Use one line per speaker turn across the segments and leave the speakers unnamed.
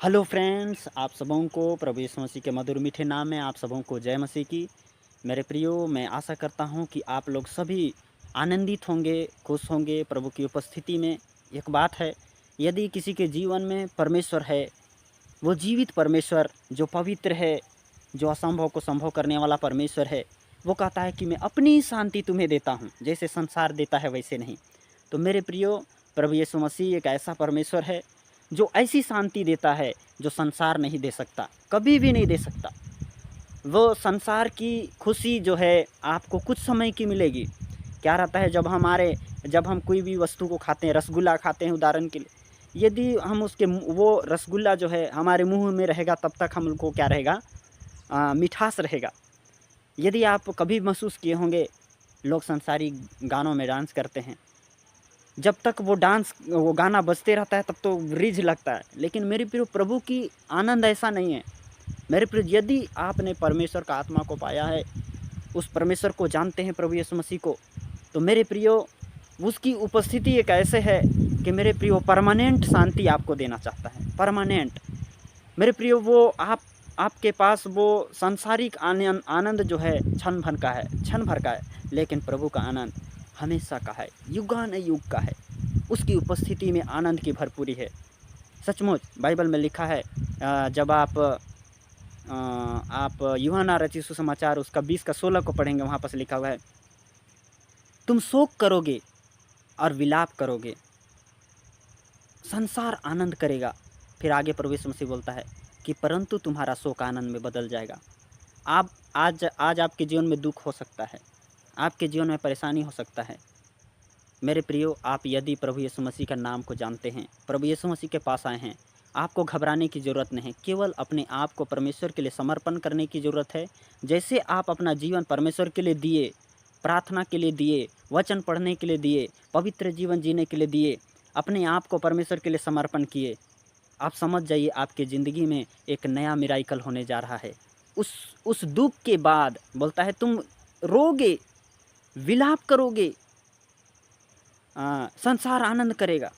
Hello friends, आप सबों को प्रभु यीशु मसीह के मधुर मीठे नाम में आप सबों को जय मसीह की। मेरे प्रियो, मैं आशा करता हूं कि आप लोग सभी आनंदित होंगे, खुश होंगे प्रभु की उपस्थिति में। एक बात है, यदि किसी के जीवन में परमेश्वर है, वो जीवित परमेश्वर जो पवित्र है, जो असंभव को संभव करने वाला परमेश्वर है, वो कहता है कि मैं अपनी शांति तुम्हें देता हूँ, जैसे संसार देता है वैसे नहीं। तो मेरे प्रियो, प्रभु यीशु मसीह एक ऐसा परमेश्वर है जो ऐसी शांति देता है जो संसार नहीं दे सकता, कभी भी नहीं दे सकता। वो संसार की खुशी जो है आपको कुछ समय की मिलेगी। क्या रहता है, जब हम कोई भी वस्तु को खाते हैं, रसगुल्ला खाते हैं उदाहरण के लिए, यदि हम वो रसगुल्ला जो है हमारे मुंह में रहेगा तब तक हमको क्या रहेगा, मिठास रहेगा। यदि आप कभी महसूस किए होंगे, लोग संसारी गानों में डांस करते हैं, जब तक वो गाना बजते रहता है तब तो रिज लगता है, लेकिन मेरे प्रिय प्रभु की आनंद ऐसा नहीं है। मेरे प्रिय, यदि आपने परमेश्वर का आत्मा को पाया है, उस परमेश्वर को जानते हैं प्रभु यीशु मसीह को, तो मेरे प्रियो उसकी उपस्थिति एक ऐसे है कि मेरे प्रियो परमानेंट शांति आपको देना चाहता है, परमानेंट। मेरे प्रियो, वो आपके पास वो सांसारिक आनंद जो है क्षण भर का है, लेकिन प्रभु का आनंद हमेशा का है, युगानुयुग का है। उसकी उपस्थिति में आनंद की भरपूरी है। सचमुच बाइबल में लिखा है, जब आप यूहन्ना रचित सुसमाचार उसका 20 का 16 को पढ़ेंगे, वहाँ पर लिखा हुआ है, तुम शोक करोगे और विलाप करोगे, संसार आनंद करेगा। फिर आगे प्रभु यीशु मसीह बोलता है कि परंतु तुम्हारा शोक आनंद में बदल जाएगा। आप आज आपके जीवन में दुख हो सकता है, आपके जीवन में परेशानी हो सकता है। मेरे प्रियो, आप यदि प्रभु यीशु मसीह का नाम को जानते हैं, प्रभु यीशु मसीह के पास आए हैं, आपको घबराने की ज़रूरत नहीं है। केवल अपने आप को परमेश्वर के लिए समर्पण करने की ज़रूरत है। जैसे आप अपना जीवन परमेश्वर के लिए दिए, प्रार्थना के लिए दिए, वचन पढ़ने के लिए दिए, पवित्र जीवन जीने के लिए दिए, अपने आप को परमेश्वर के लिए समर्पण किए, आप समझ जाइए आपकी ज़िंदगी में एक नया मिराइकल होने जा रहा है। उस दुःख के बाद बोलता है, तुम रोगे, विलाप करोगे, संसार आनंद करेगा,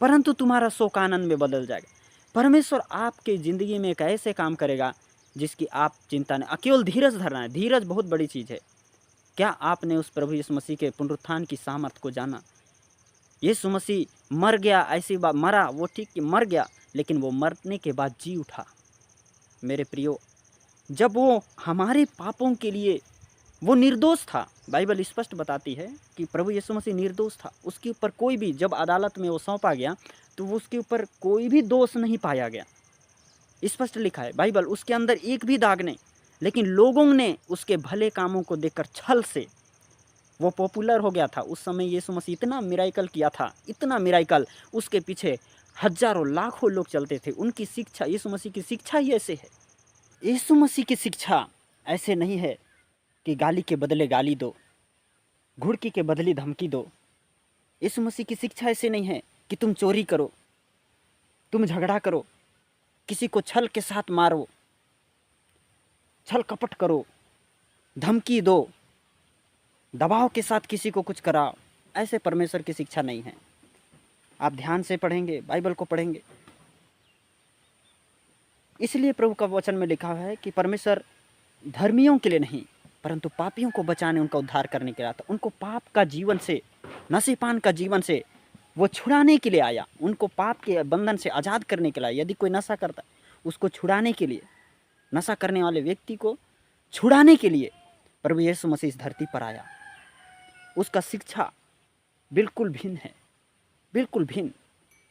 परंतु तुम्हारा शोक आनंद में बदल जाएगा। परमेश्वर आपके ज़िंदगी में एक ऐसे काम करेगा जिसकी आप चिंता नहीं, केवल धीरज धरना है। धीरज बहुत बड़ी चीज़ है। क्या आपने उस प्रभु यीशु मसीह के पुनरुत्थान की सामर्थ को जाना? यीशु मसीह मर गया, ऐसी बात, मरा वो ठीक कि मर गया, लेकिन वो मरने के बाद जी उठा। मेरे प्रियो, जब वो हमारे पापों के लिए, वो निर्दोष था। बाइबल स्पष्ट बताती है कि प्रभु यीशु मसीह निर्दोष था। उसके ऊपर कोई भी, जब अदालत में वो सौंपा गया तो उसके ऊपर कोई भी दोष नहीं पाया गया। स्पष्ट लिखा है बाइबल, उसके अंदर एक भी दाग नहीं। लेकिन लोगों ने उसके भले कामों को देखकर छल से, वो पॉपुलर हो गया था उस समय। यीशु मसीह इतना मिराइकल किया था, इतना मिराइकल, उसके पीछे हजारों लाखों लोग चलते थे। उनकी शिक्षा, यीशु मसीह की शिक्षा ही ऐसे है। यीशु मसीह की शिक्षा ऐसे नहीं है कि गाली के बदले गाली दो, घुड़की के बदले धमकी दो। यीशु मसीह की शिक्षा ऐसे नहीं है कि तुम चोरी करो, तुम झगड़ा करो, किसी को छल के साथ मारो, छल कपट करो, धमकी दो, दबाव के साथ किसी को कुछ कराओ। ऐसे परमेश्वर की शिक्षा नहीं है। आप ध्यान से पढ़ेंगे, बाइबल को पढ़ेंगे, इसलिए प्रभु का वचन में लिखा है कि परमेश्वर धर्मियों के लिए नहीं परंतु पापियों को बचाने, उनका उद्धार करने के लिए आता। उनको पाप का जीवन से, नशेपान का जीवन से वो छुड़ाने के लिए आया। उनको पाप के बंधन से आज़ाद करने के लिए आया। यदि कोई नशा करता है, उसको छुड़ाने के लिए, नशा करने वाले व्यक्ति को छुड़ाने के लिए प्रभु यीशु मसीह इस धरती पर आया। उसका शिक्षा बिल्कुल भिन्न है, बिल्कुल भिन्न।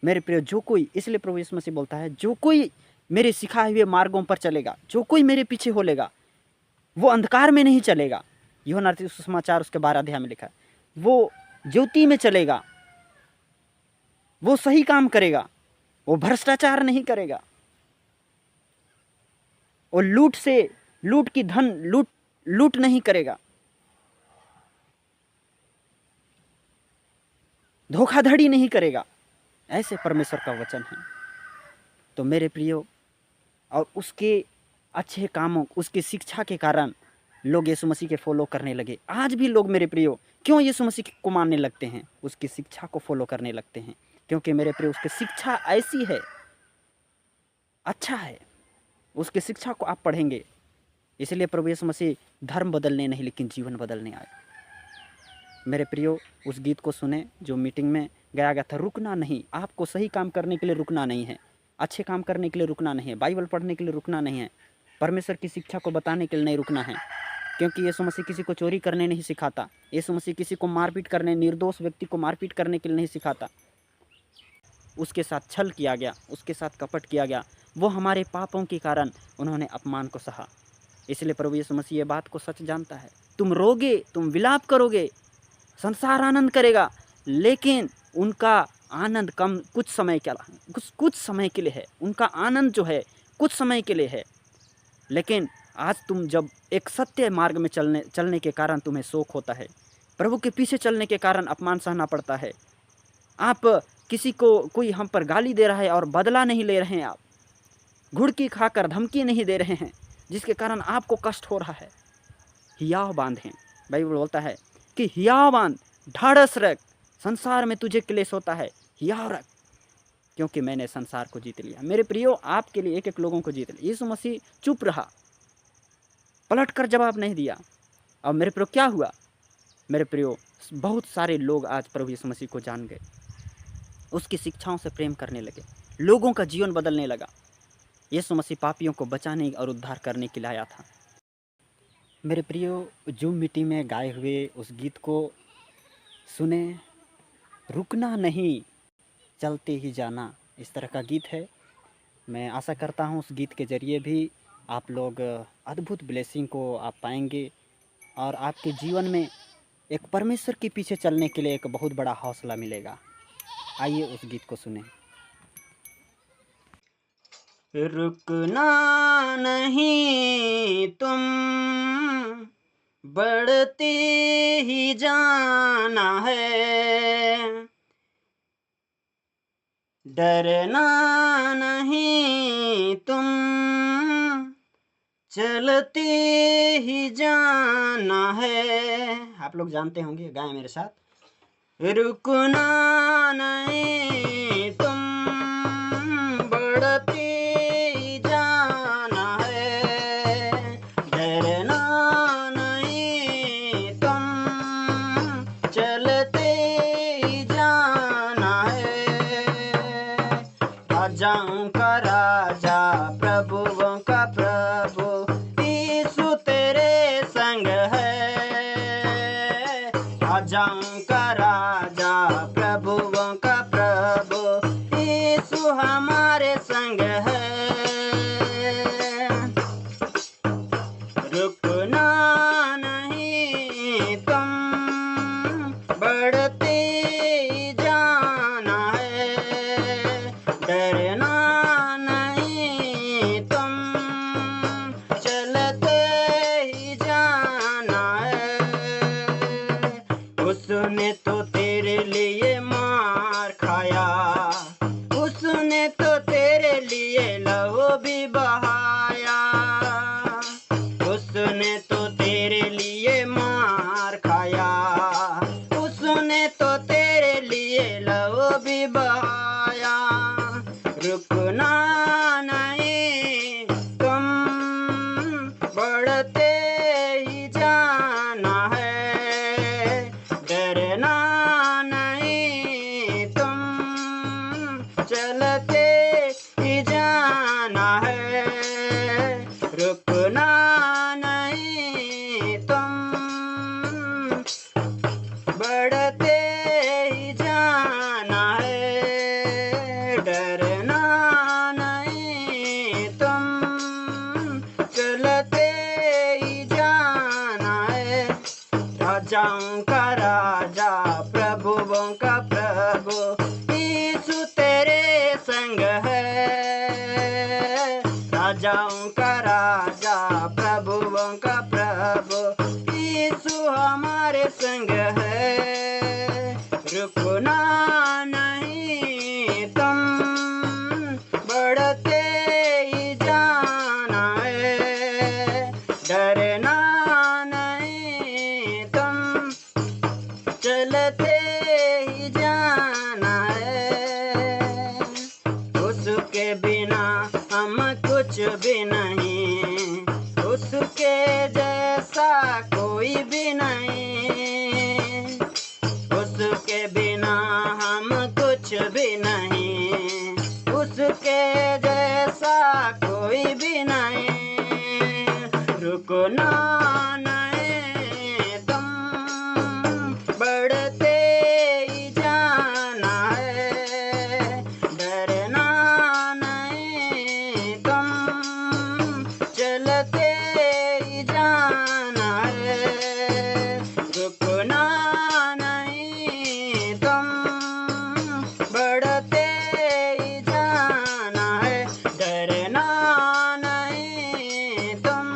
मेरे प्रिय, जो कोई, इसलिए प्रभु यीशु मसीह बोलता है, जो कोई मेरे सिखाए हुए मार्गों पर चलेगा, जो कोई मेरे पीछे हो लेगा, वो अंधकार में नहीं चलेगा। यूहन्ना रचित सुसमाचार उसके 12 अध्याय में लिखा है, वो ज्योति में चलेगा, वो सही काम करेगा, वो भ्रष्टाचार नहीं करेगा, वो लूट नहीं करेगा, धोखाधड़ी नहीं करेगा। ऐसे परमेश्वर का वचन है। तो मेरे प्रियो, और उसके अच्छे कामों, उसकी शिक्षा के कारण लोग यीशु मसीह के फॉलो करने लगे। आज भी लोग मेरे प्रियो क्यों यीशु मसीह को मानने लगते हैं? उसकी शिक्षा को फॉलो करने लगते हैं, क्योंकि मेरे प्रियो उसकी शिक्षा ऐसी है अच्छा है, उसकी शिक्षा को आप पढ़ेंगे। इसलिए प्रभु यीशु मसीह धर्म बदलने नहीं लेकिन जीवन बदलने आए। मेरे प्रियो, उस गीत को सुने जो मीटिंग में गाया गया था। रुकना नहीं, आपको सही काम करने के लिए रुकना नहीं है, अच्छे काम करने के लिए रुकना नहीं है, बाइबल पढ़ने के लिए रुकना नहीं है, परमेश्वर की शिक्षा को बताने के लिए नहीं रुकना है। क्योंकि यीशु मसीह किसी को चोरी करने नहीं सिखाता, यीशु मसीह किसी को मारपीट करने, निर्दोष व्यक्ति को मारपीट करने के लिए नहीं सिखाता। उसके साथ छल किया गया, उसके साथ कपट किया गया, वो हमारे पापों के कारण उन्होंने अपमान को सहा। इसलिए प्रभु यीशु मसीह ये बात को सच जानता है। तुम रोगे, तुम विलाप करोगे, संसार आनंद करेगा, लेकिन उनका आनंद कुछ समय के लिए है। उनका आनंद जो है कुछ समय के लिए है। लेकिन आज तुम जब एक सत्य मार्ग में चलने के कारण तुम्हें शोक होता है, प्रभु के पीछे चलने के कारण अपमान सहना पड़ता है, आप किसी को कोई हम पर गाली दे रहा है और बदला नहीं ले रहे हैं, आप घुड़की खाकर धमकी नहीं दे रहे हैं, जिसके कारण आपको कष्ट हो रहा है, हियाव बांधें। बाइबल बोलता है कि हियाव बांध, ढाढ़स रख, संसार में तुझे क्लेश होता है, हियाव रख, क्योंकि मैंने संसार को जीत लिया। मेरे प्रियो, आपके लिए एक एक लोगों को जीत लिया। यीशु मसीह चुप रहा, पलट कर जवाब नहीं दिया। अब मेरे प्रियो क्या हुआ? मेरे प्रियो, बहुत सारे लोग आज प्रभु यीशु मसीह को जान गए, उसकी शिक्षाओं से प्रेम करने लगे, लोगों का जीवन बदलने लगा। यीशु मसीह पापियों को बचाने और उद्धार करने के लिए आया था। मेरे प्रियो, जूम मीटिंग में गाए हुए उस गीत को सुने, रुकना नहीं चलते ही जाना, इस तरह का गीत है। मैं आशा करता हूँ उस गीत के ज़रिए भी आप लोग अद्भुत ब्लेसिंग को आप पाएंगे और आपके जीवन में एक परमेश्वर के पीछे चलने के लिए एक बहुत बड़ा हौसला मिलेगा। आइए उस गीत को सुने। रुकना नहीं तुम, बढ़ते ही जाना है, डरना नहीं तुम, चलते ही जाना है। आप लोग जानते होंगे, गाएं मेरे साथ। रुकना नहीं तुम, बढ़ते ही जाना है, डरना नहीं तुम, चलते ही जाना है। राजाओं का राजा, प्रभुओं का प्रभु, यीशु तेरे संग है। राजाओं का राजा, प्रभुओं का प्रभु, यीशु हमारे संग है। रुकना नहीं तुम, बढ़ते ही जाना है, डरना नहीं तुम, चलते ही जाना है। उसने तो तेरे लिए मार खाया, उसने तो तेरे लिए लहू भी बहाया, उसने तो तेरे लिए मार खाया, उसने तो तेरे लिए लहू भी बहाया। रुकना नहीं तुम, बढ़ते ही जाना है, डरना नहीं तुम, चलते ही जाना है। रुकना नहीं तुम, बढ़ते ही जाना है, डरना नहीं तुम, चलते ही जाना है। राजाओं का राजा, प्रभुओं का प्रभु, यीशु तेरे संग है। राजाओं का राजा, प्रभुओं का प्रभु, यीशु हमारे संग है। रुकना नहीं तुम, बढ़ते ही जाना है, डरना नहीं तुम, चलते ही जाना है। उस उसके बिना हम कुछ भी नहीं, उसके जैसा कोई भी नहीं, उसके बिना हम कुछ भी नहीं, उसके जैसा कोई भी नहीं। रुको ना नहीं तुम, बढ़ते ही जाना है, डरना नहीं तुम, चलते ही जाना है। रुकना नहीं तुम, बढ़ते ही जाना है, डरना नहीं तुम,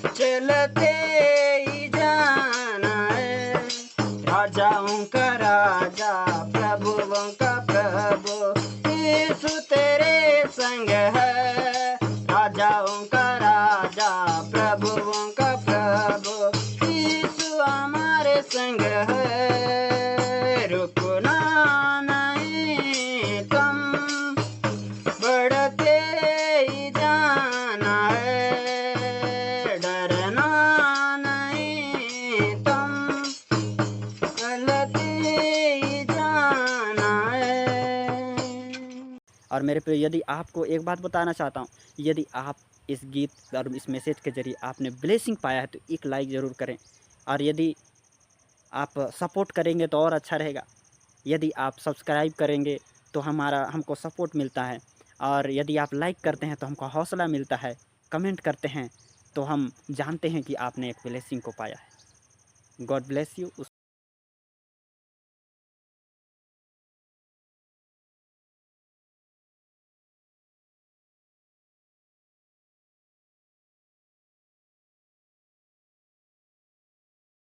चलते ही जाना है। राजाओं का राजा, प्रभुओं का प्रभु, यीशु तेरे संग है। राजाओं का राजा, प्रभुओं का प्रभु, यीशु हमारे संग है। रुकना नहीं तुम, बढ़ते ही जाना है, डरना नहीं तुम, चलते ही जाना है। और मेरे प्रिय, यदि आपको एक बात बताना चाहता हूँ, यदि आप इस गीत और इस मैसेज के ज़रिए आपने ब्लेसिंग पाया है तो एक लाइक ज़रूर करें, और यदि आप सपोर्ट करेंगे तो और अच्छा रहेगा। यदि आप सब्सक्राइब करेंगे तो हमको सपोर्ट मिलता है, और यदि आप लाइक करते हैं तो हमको हौसला मिलता है, कमेंट करते हैं तो हम जानते हैं कि आपने एक ब्लेसिंग को पाया है। God bless you.